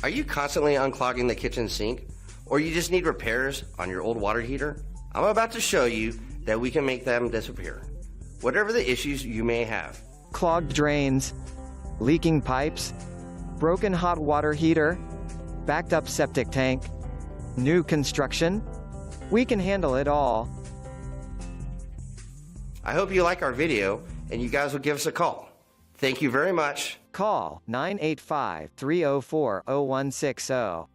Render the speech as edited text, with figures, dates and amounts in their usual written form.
Are you constantly unclogging the kitchen sink? Or you just need repairs on your old water heater? I'm about to show you that we can make them disappear. Whatever the issues you may have. Clogged drains, leaking pipes, broken hot water heater, backed up septic tank, new construction, we can handle it all. I hope you like our video and you guys will give us a call. Thank you very much. Call 985-304-0160.